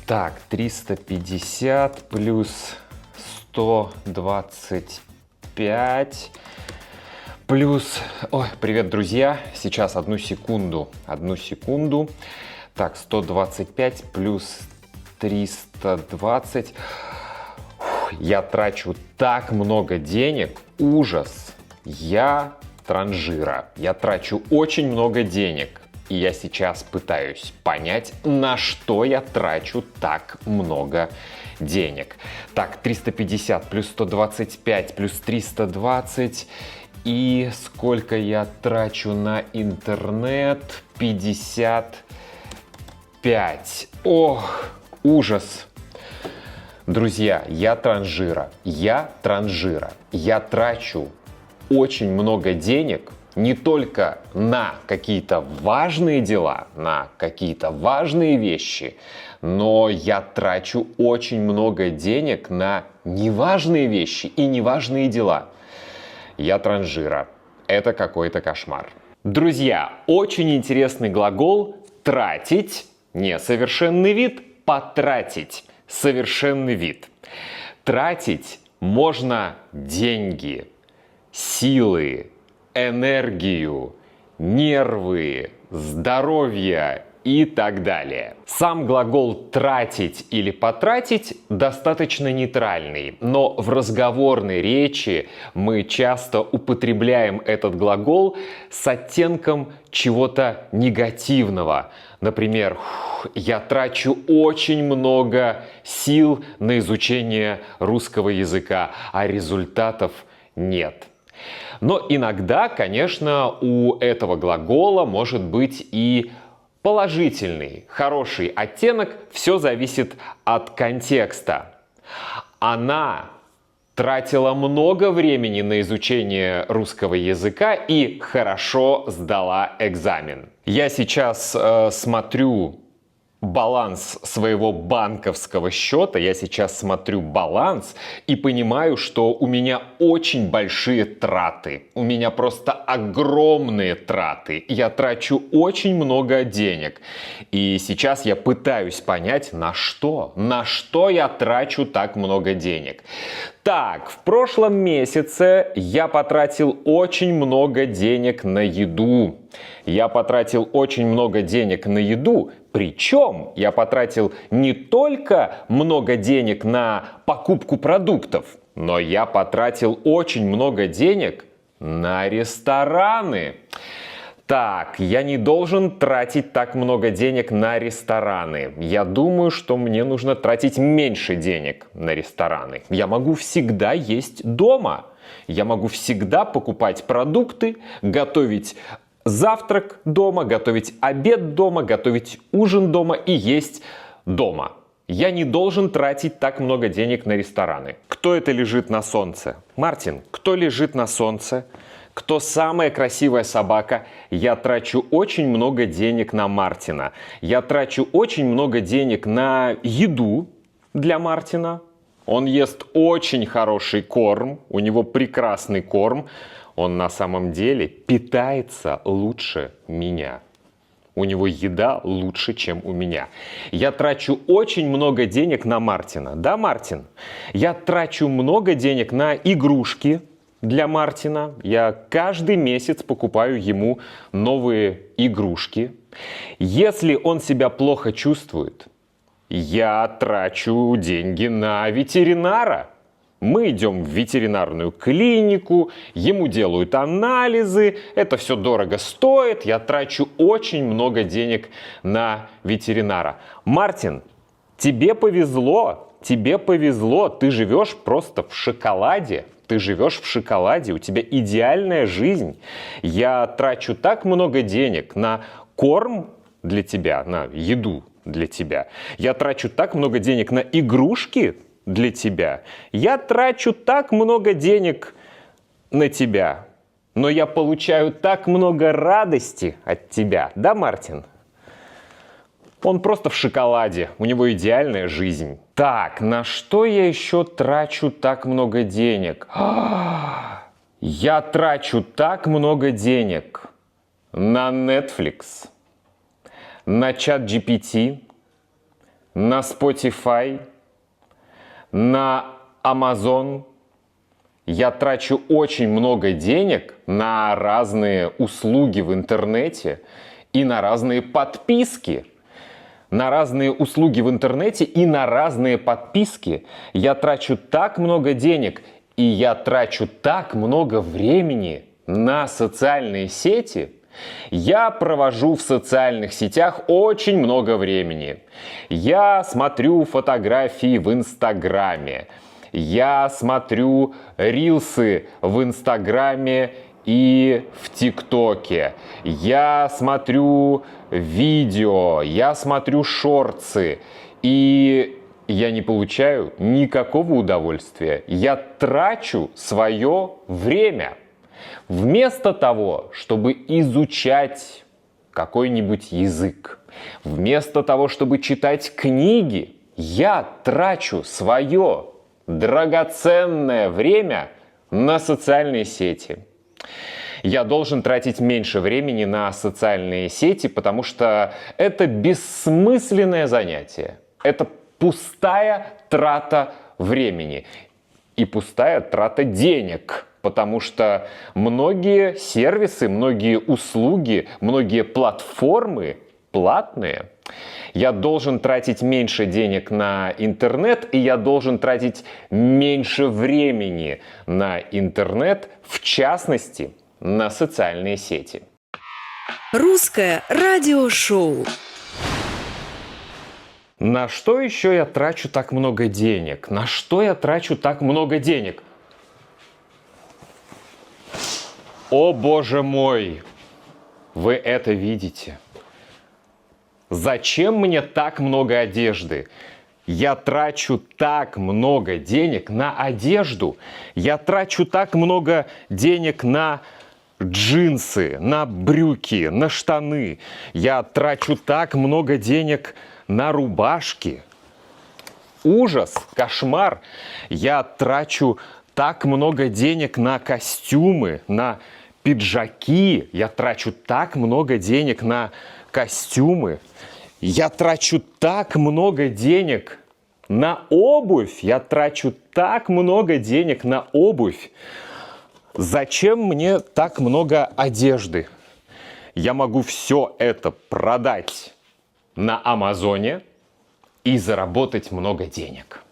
Так, 350 плюс 125 плюс... Ой, привет, друзья. Сейчас одну секунду. Так, 125 плюс 320. Я трачу так много денег. Ужас. Я транжира. Я трачу очень много денег. И я сейчас пытаюсь понять, на что я трачу так много денег. Так, 350 плюс 125 плюс 320. И сколько я трачу на интернет? 55. Ох, ужас. Друзья, я транжира. Я трачу очень много денег. Не только на какие-то важные дела, на какие-то важные вещи, но я трачу очень много денег на неважные вещи и неважные дела. Я транжира. Это какой-то кошмар. Друзья, очень интересный глагол «тратить», несовершенный вид, «потратить», совершенный вид. Тратить можно деньги, силы, энергию, нервы, здоровье и так далее. Сам глагол «тратить» или «потратить» достаточно нейтральный, но в разговорной речи мы часто употребляем этот глагол с оттенком чего-то негативного. Например, я трачу очень много сил на изучение русского языка, а результатов нет. Но иногда, конечно, у этого глагола может быть и положительный, хороший оттенок. Все зависит от контекста. Она тратила много времени на изучение русского языка и хорошо сдала экзамен. Я сейчас смотрю баланс своего банковского счета, я сейчас смотрю баланс и понимаю, что у меня очень большие траты. У меня просто огромные траты. Я трачу очень много денег. И сейчас я пытаюсь понять, на что я трачу так много денег. Так, в прошлом месяце я потратил очень много денег на еду. Причем я потратил не только много денег на покупку продуктов, но я потратил очень много денег на рестораны. Так, я не должен тратить так много денег на рестораны. Я думаю, что мне нужно тратить меньше денег на рестораны. Я могу всегда есть дома. Я могу всегда покупать продукты, готовить завтрак дома, готовить обед дома, готовить ужин дома и есть дома. Я не должен тратить так много денег на рестораны. Кто это лежит на солнце? Мартин, кто лежит на солнце? Кто самая красивая собака? Я трачу очень много денег на Мартина. Я трачу очень много денег на еду для Мартина. Он ест очень хороший корм, у него прекрасный корм. Он на самом деле питается лучше меня. У него еда лучше, чем у меня. Я трачу очень много денег на Мартина. Да, Мартин? Я трачу много денег на игрушки для Мартина. Я каждый месяц покупаю ему новые игрушки. Если он себя плохо чувствует, я трачу деньги на ветеринара. Мы идем в ветеринарную клинику, ему делают анализы, это все дорого стоит, я трачу очень много денег на ветеринара. Мартин, тебе повезло, ты живешь просто в шоколаде. У тебя идеальная жизнь. Я трачу так много денег на корм для тебя, на еду для тебя. Я трачу так много денег на игрушки для тебя. Я трачу так много денег на тебя, но я получаю так много радости от тебя. Да, Мартин? Он просто в шоколаде, у него идеальная жизнь. Так, на что я еще трачу так много денег? Я трачу так много денег на Netflix, на ChatGPT, на Spotify, на Amazon. Я трачу очень много денег на разные услуги в интернете и на разные подписки. На разные услуги в интернете и на разные подписки. Я трачу так много денег, и я трачу так много времени на социальные сети. Я провожу в социальных сетях очень много времени. Я смотрю фотографии в Инстаграме. Я смотрю рилсы в Инстаграме и в ТикТоке. Я смотрю видео, я смотрю шортсы. И я не получаю никакого удовольствия. Я трачу свое время. Вместо того, чтобы изучать какой-нибудь язык, вместо того, чтобы читать книги, я трачу свое драгоценное время на социальные сети. Я должен тратить меньше времени на социальные сети, потому что это бессмысленное занятие. Это пустая трата времени и пустая трата денег, потому что многие сервисы, многие услуги, многие платформы платные. Я должен тратить меньше денег на интернет, и я должен тратить меньше времени на интернет, в частности, на социальные сети. Русское радиошоу. На что еще я трачу так много денег? На что я трачу так много денег? О, боже мой! Вы это видите? Зачем мне так много одежды? Я трачу так много денег на одежду. Я трачу так много денег на джинсы, на брюки, на штаны. Я трачу так много денег на рубашки. Ужас, кошмар. Я трачу так много денег на костюмы, на пиджаки. Я трачу так много денег на костюмы. Я трачу так много денег на обувь. Я трачу так много денег на обувь. Зачем мне так много одежды? Я могу все это продать на Амазоне и заработать много денег.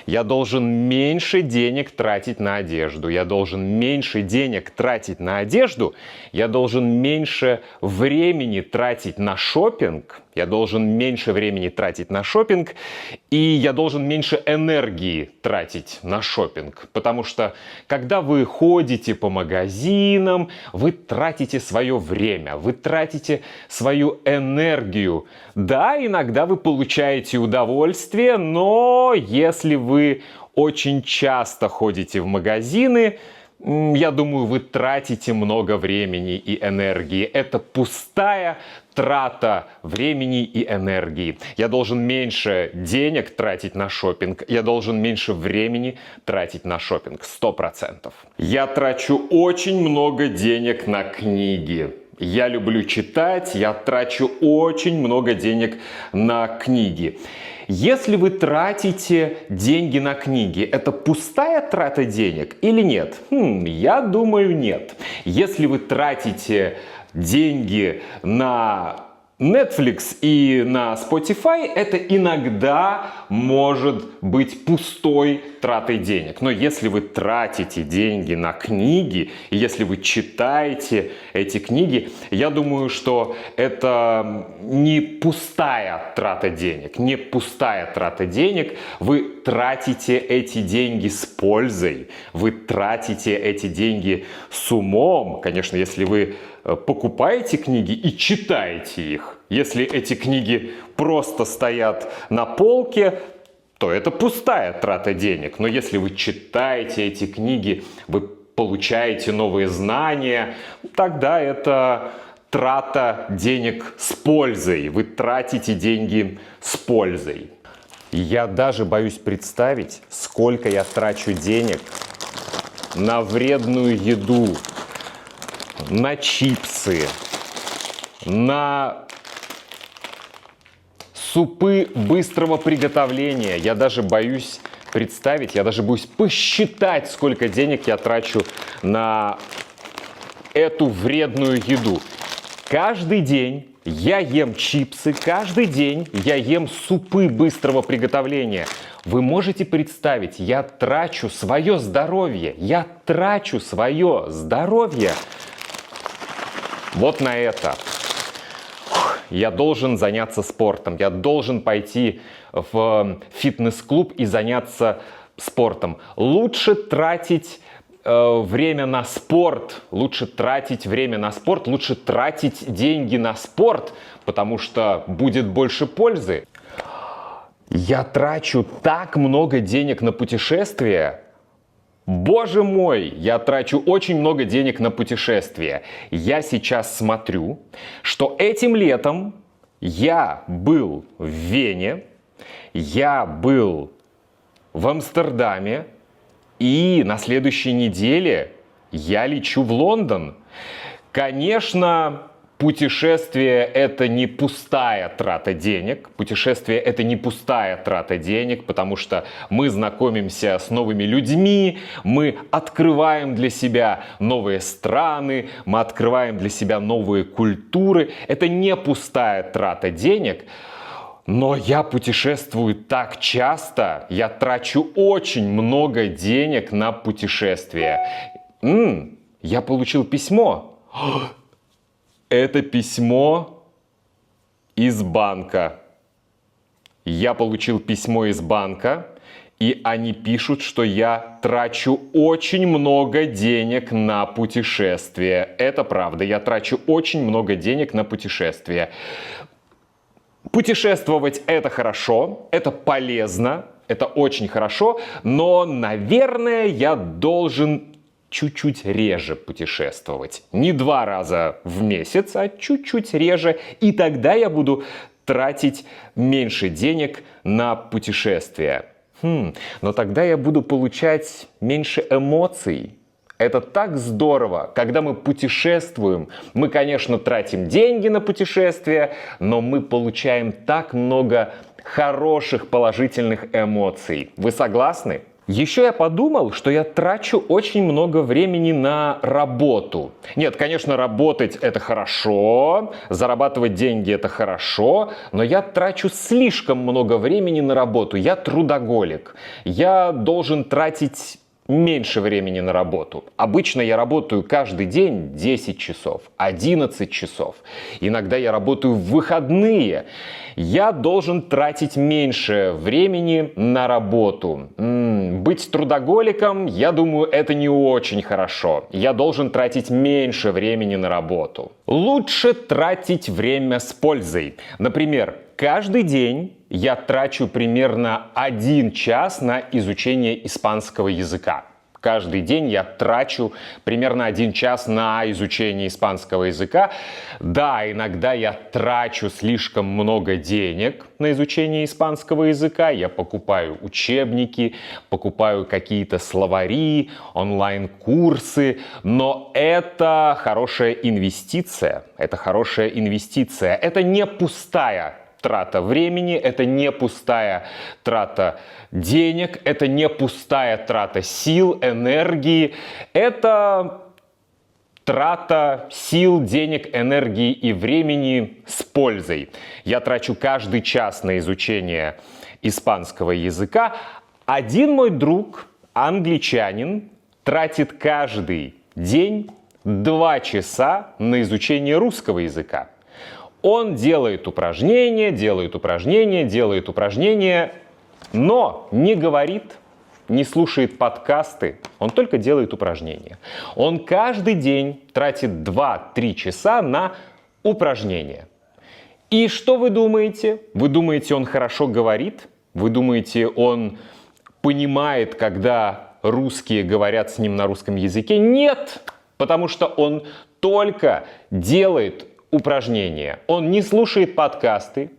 Я должен меньше денег тратить на одежду. Я должен меньше денег тратить на одежду. Я должен меньше времени тратить на шопинг. Я должен меньше времени тратить на шопинг. И я должен меньше энергии тратить на шопинг. Потому что, когда вы ходите по магазинам, вы тратите свое время, вы тратите свою энергию. Да, иногда вы получаете удовольствие, но если вы очень часто ходите в магазины, я думаю, вы тратите много времени и энергии. Это пустая трата времени и энергии. Я должен меньше денег тратить на шопинг. Я должен меньше времени тратить на шопинг. 100%. Я трачу очень много денег на книги. Я люблю читать. Я трачу очень много денег на книги. Если вы тратите деньги на книги, это пустая трата денег или нет? Я думаю, нет. Если вы тратите деньги на Netflix и на Spotify, это иногда может быть пустой тратой денег. Но если вы тратите деньги на книги, и если вы читаете эти книги, я думаю, что это не пустая трата денег. Не пустая трата денег. Вы тратите эти деньги с пользой. Вы тратите эти деньги с умом. Конечно, если вы покупаете книги и читаете их. Если эти книги просто стоят на полке, то это пустая трата денег. Но если вы читаете эти книги, вы получаете новые знания, тогда это трата денег с пользой. Вы тратите деньги с пользой. Я даже боюсь представить, сколько я трачу денег на вредную еду, на чипсы, на супы быстрого приготовления. Я даже боюсь представить, я даже боюсь посчитать, сколько денег я трачу на эту вредную еду. Каждый день я ем чипсы, каждый день я ем супы быстрого приготовления. Вы можете представить, я трачу свое здоровье вот на это. Я должен заняться спортом, я должен пойти в фитнес-клуб и заняться спортом. Лучше тратить время на спорт, лучше тратить деньги на спорт, потому что будет больше пользы. Я трачу так много денег на путешествия. Боже мой, я трачу очень много денег на путешествия. Я сейчас смотрю, что этим летом я был в Вене, я был в Амстердаме, и на следующей неделе я лечу в Лондон. Конечно, путешествие – это не пустая трата денег. Путешествие – это не пустая трата денег, потому что мы знакомимся с новыми людьми, мы открываем для себя новые страны, мы открываем для себя новые культуры. Это не пустая трата денег. Но я путешествую так часто, я трачу очень много денег на путешествия. Я получил письмо. Это письмо из банка. Я получил письмо из банка, и они пишут, что я трачу очень много денег на путешествия. Это правда, я трачу очень много денег на путешествия. Путешествовать – это хорошо, это полезно, это очень хорошо, но, наверное, я должен чуть-чуть реже путешествовать. Не 2 раза в месяц, а чуть-чуть реже. И тогда я буду тратить меньше денег на путешествия. Но тогда я буду получать меньше эмоций. Это так здорово, когда мы путешествуем. Мы, конечно, тратим деньги на путешествия, но мы получаем так много хороших положительных эмоций. Вы согласны? Еще я подумал, что я трачу очень много времени на работу. Нет, конечно, работать это хорошо, зарабатывать деньги это хорошо, но я трачу слишком много времени на работу. Я трудоголик. Я должен тратить меньше времени на работу. Обычно я работаю каждый день 10 часов, 11 часов. Иногда я работаю в выходные. Я должен тратить меньше времени на работу. Быть трудоголиком, я думаю, это не очень хорошо. Я должен тратить меньше времени на работу. Лучше тратить время с пользой. Например, каждый день я трачу примерно 1 час на изучение испанского языка. Каждый день я трачу примерно 1 час на изучение испанского языка. Да, иногда я трачу слишком много денег на изучение испанского языка. Я покупаю учебники, покупаю какие-то словари, онлайн-курсы. Но это хорошая инвестиция. Это хорошая инвестиция. Это не пустая трата времени, это не пустая трата денег, это не пустая трата сил, энергии. Это трата сил, денег, энергии и времени с пользой. Я трачу каждый час на изучение испанского языка. Один мой друг, англичанин, тратит каждый день 2 часа на изучение русского языка. Он делает упражнения, но не говорит, не слушает подкасты, он только делает упражнения. Он каждый день тратит 2-3 часа на упражнения. И что вы думаете? Вы думаете, он хорошо говорит? Вы думаете, он понимает, когда русские говорят с ним на русском языке? Нет! Потому что он только делает упражнения. Он не слушает подкасты,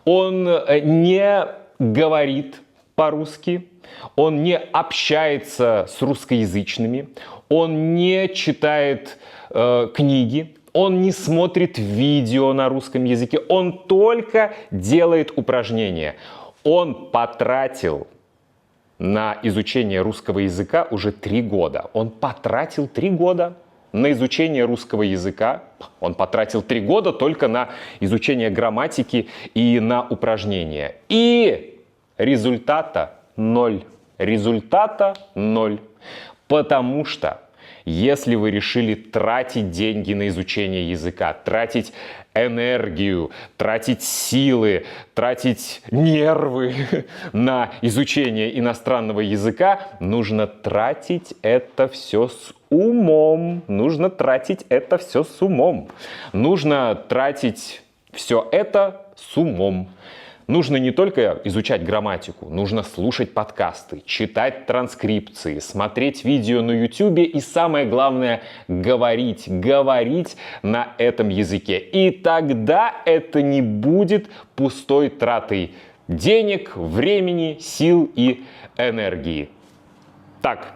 он не говорит по-русски, он не общается с русскоязычными, он не читает книги, Он не смотрит видео на русском языке, он только делает упражнения. Он потратил на изучение русского языка уже 3 года. Он потратил 3 года на изучение русского языка. Он потратил 3 года только на изучение грамматики и на упражнения. И результата 0. Результата 0. Потому что если вы решили тратить деньги на изучение языка, тратить энергию, тратить силы, тратить нервы на изучение иностранного языка, нужно тратить это все с умом. Нужно тратить это все с умом. Нужно тратить все это с умом. Нужно не только изучать грамматику, нужно слушать подкасты, читать транскрипции, смотреть видео на YouTube и, самое главное, говорить на этом языке. И тогда это не будет пустой тратой денег, времени, сил и энергии. Так,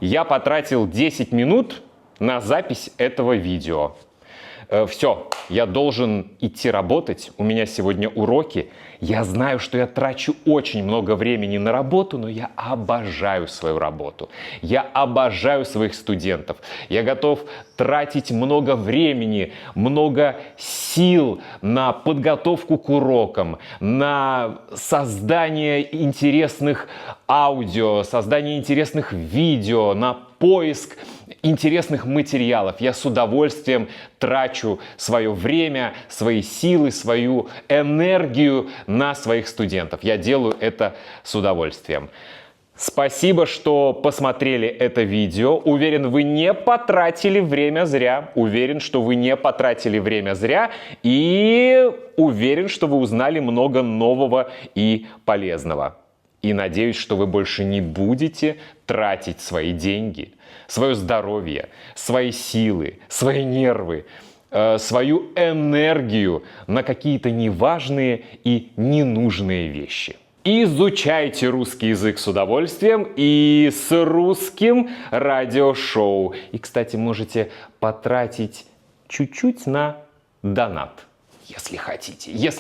я потратил 10 минут на запись этого видео. Все, я должен идти работать, у меня сегодня уроки. Я знаю, что я трачу очень много времени на работу, но я обожаю свою работу. Я обожаю своих студентов. Я готов тратить много времени, много сил на подготовку к урокам, на создание интересных аудио, создание интересных видео, на поиск интересных материалов. Я с удовольствием трачу свое время, свои силы, свою энергию на своих студентов. Я делаю это с удовольствием. Спасибо, что посмотрели это видео. Уверен, вы не потратили время зря. Уверен, что вы не потратили время зря. И уверен, что вы узнали много нового и полезного. И надеюсь, что вы больше не будете тратить свои деньги, свое здоровье, свои силы, свои нервы, свою энергию на какие-то неважные и ненужные вещи. Изучайте русский язык с удовольствием и с русским радиошоу. И, кстати, можете потратить чуть-чуть на донат. Если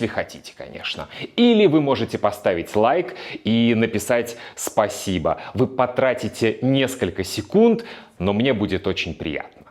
хотите, конечно. Или вы можете поставить лайк и написать спасибо. Вы потратите несколько секунд, но мне будет очень приятно.